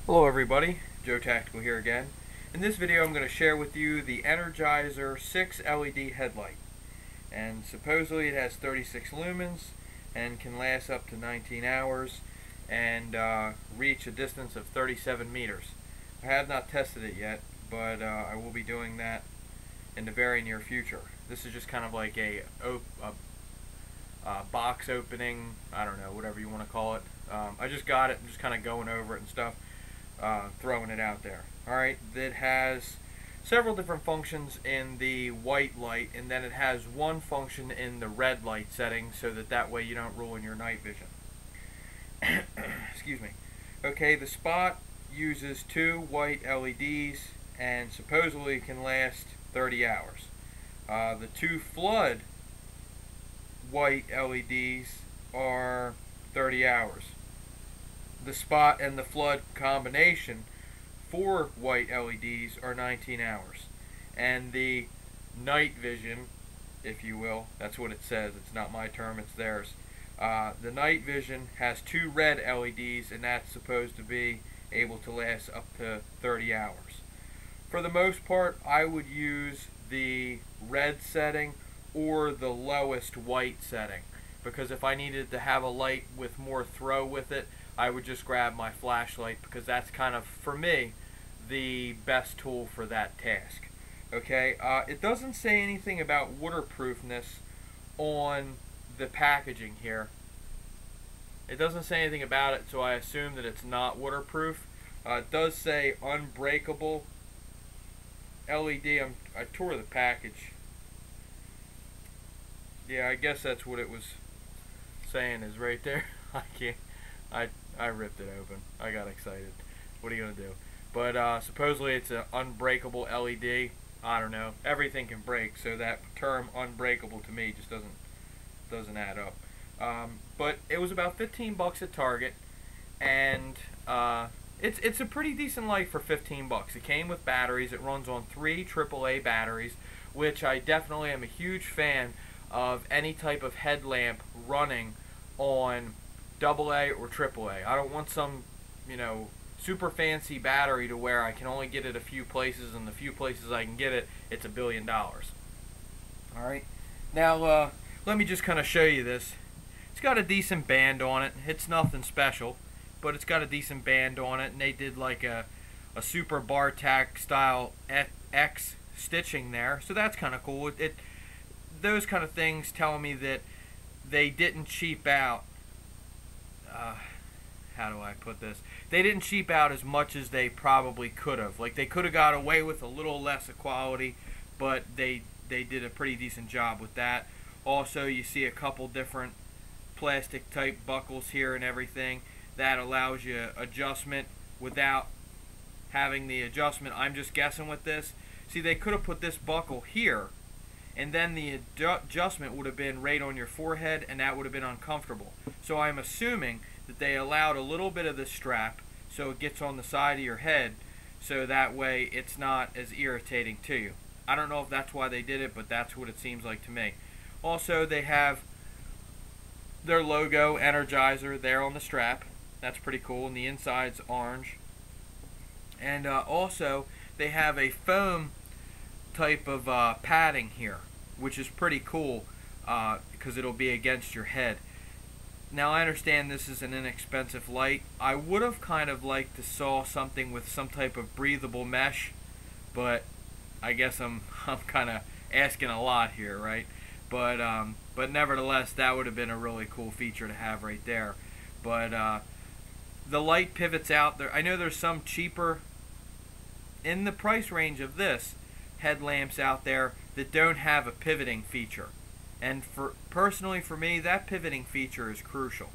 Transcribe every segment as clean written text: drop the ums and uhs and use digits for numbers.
Hello everybody, Joe Tactical here again. In this video I'm going to share with you the Energizer 6 LED headlight. And supposedly it has 36 lumens and can last up to 19 hours and reach a distance of 37 meters. I have not tested it yet, but I will be doing that in the very near future. This is just kind of like a box opening, I don't know, whatever you want to call it. I just got it, I'm just kind of going over it and stuff. Throwing it out there. Alright, it has several different functions in the white light, and then it has one function in the red light setting so that way you don't ruin your night vision. Excuse me. Okay, the spot uses 2 white LEDs and supposedly can last 30 hours. The 2 flood white LEDs are 30 hours. The spot and the flood combination for white LEDs are 19 hours. And the night vision, if you will, that's what it says, it's not my term, it's theirs. The night vision has 2 red LEDs, and that's supposed to be able to last up to 30 hours. For the most part, I would use the red setting or the lowest white setting, because if I needed to have a light with more throw with it, I would just grab my flashlight, because that's kind of, for me, the best tool for that task. Okay, it doesn't say anything about waterproofness on the packaging here. It doesn't say anything about it, so I assume that it's not waterproof. It does say unbreakable LED. I tore the package. Yeah, I guess that's what it was saying is right there. I can't. I ripped it open. I got excited. What are you gonna do? But supposedly it's an unbreakable LED. I don't know. Everything can break, so that term unbreakable to me just doesn't add up. But it was about 15 bucks at Target, and it's a pretty decent light for 15 bucks. It came with batteries. It runs on 3 AAA batteries, which I definitely am a huge fan of. Any type of headlamp running on AA or AAA. I don't want some, super fancy battery to where I can only get it a few places, and the few places I can get it, it's $1 billion. Alright, now let me just kind of show you this. It's got a decent band on it. It's nothing special, but it's got a decent band on it, and they did like a super bar tack style X stitching there, so that's kind of cool. Those kind of things tell me that they didn't cheap out. How do I put this? They didn't cheap out as much as they probably could have. Like, they could have got away with a little less quality, but they did a pretty decent job with that. Also, you see a couple different plastic type buckles here and everything. That allows you adjustment without having the adjustment. I'm just guessing with this. See, they could have put this buckle here, and then the adjustment would have been right on your forehead, and that would have been uncomfortable. So I'm assuming that they allowed a little bit of the strap so it gets on the side of your head, so that way it's not as irritating to you. I don't know if that's why they did it, but that's what it seems like to me. Also, they have their logo, Energizer, there on the strap. That's pretty cool, and the inside's orange. And also, they have a foam type of padding here, which is pretty cool because it'll be against your head. Now, I understand this is an inexpensive light. I would have kind of liked to saw something with some type of breathable mesh, but I guess I'm kind of asking a lot here, right? But nevertheless, that would have been a really cool feature to have right there. But the light pivots out there. I know there's some cheaper in the price range of this headlamps out there that don't have a pivoting feature, and personally for me, that pivoting feature is crucial.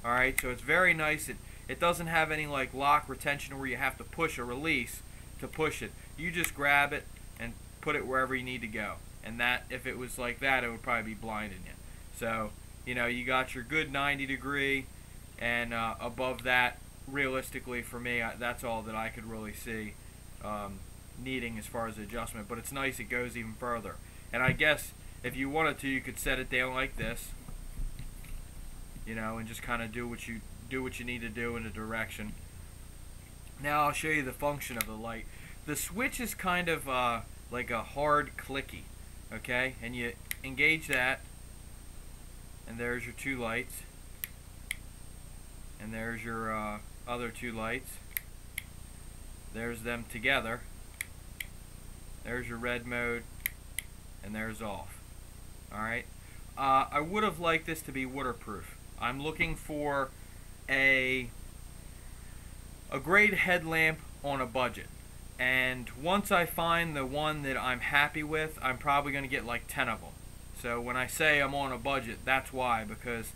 Alright, so it's very nice. It doesn't have any like lock retention where you have to push a release to push it. You just grab it and put it wherever you need to go, and that, if it was like that, it would probably be blinding you. So you got your good 90 degree, and above that, realistically for me, that's all that I could really see needing as far as adjustment. But it's nice it goes even further, and I guess if you wanted to, you could set it down like this, and just kind of do what you need to do in a direction. Now I'll show you the function of the light. The switch is kind of like a hard clicky, okay? And you engage that, and there's your two lights, and there's your other two lights. There's them together. There's your red mode, and there's off. Alright? I would have liked this to be waterproof. I'm looking for a great headlamp on a budget. And once I find the one that I'm happy with, I'm probably going to get like 10 of them. So when I say I'm on a budget, that's why, because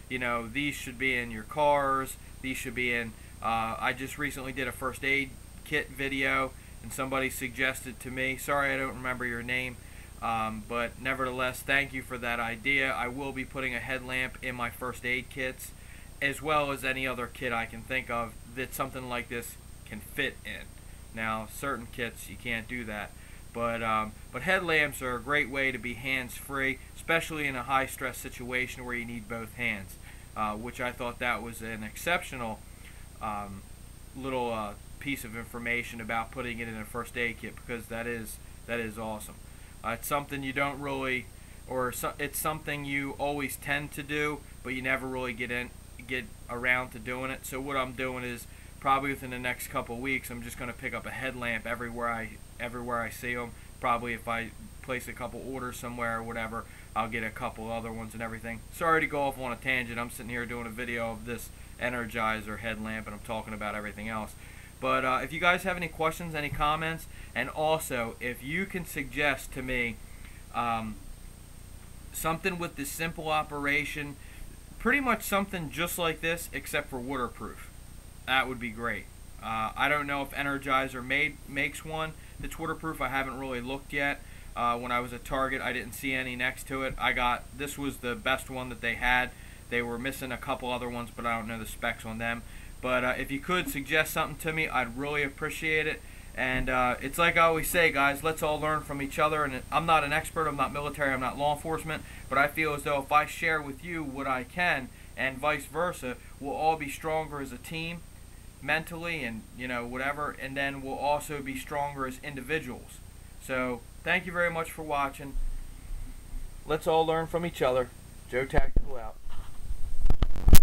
you know, these should be in your cars, these should be in, I just recently did a first aid kit video, and somebody suggested to me, sorry I don't remember your name, but nevertheless, thank you for that idea. I will be putting a headlamp in my first aid kits, as well as any other kit I can think of that something like this can fit in. Now, certain kits you can't do that, but headlamps are a great way to be hands-free, especially in a high-stress situation where you need both hands, which I thought that was an exceptional little piece of information about putting it in a first aid kit, because that is awesome. It's something you don't really, it's something you always tend to do, but you never really get around to doing it. So what I'm doing is, probably within the next couple of weeks, I'm just going to pick up a headlamp everywhere I see them. Probably if I place a couple orders somewhere or whatever, I'll get a couple other ones and everything. Sorry to go off on a tangent. I'm sitting here doing a video of this Energizer headlamp, and I'm talking about everything else. But if you guys have any questions, any comments, and also if you can suggest to me something with this simple operation, pretty much something just like this except for waterproof, that would be great. I don't know if Energizer makes one that's waterproof. I haven't really looked yet. When I was at Target, I didn't see any next to it. This was the best one that they had. They were missing a couple other ones, but I don't know the specs on them. But if you could suggest something to me, I'd really appreciate it. And it's like I always say, guys, let's all learn from each other. And I'm not an expert, I'm not military, I'm not law enforcement, but I feel as though if I share with you what I can, and vice versa, we'll all be stronger as a team, mentally, and you know, whatever, and then we'll also be stronger as individuals. So thank you very much for watching. Let's all learn from each other. Joe Tactical out.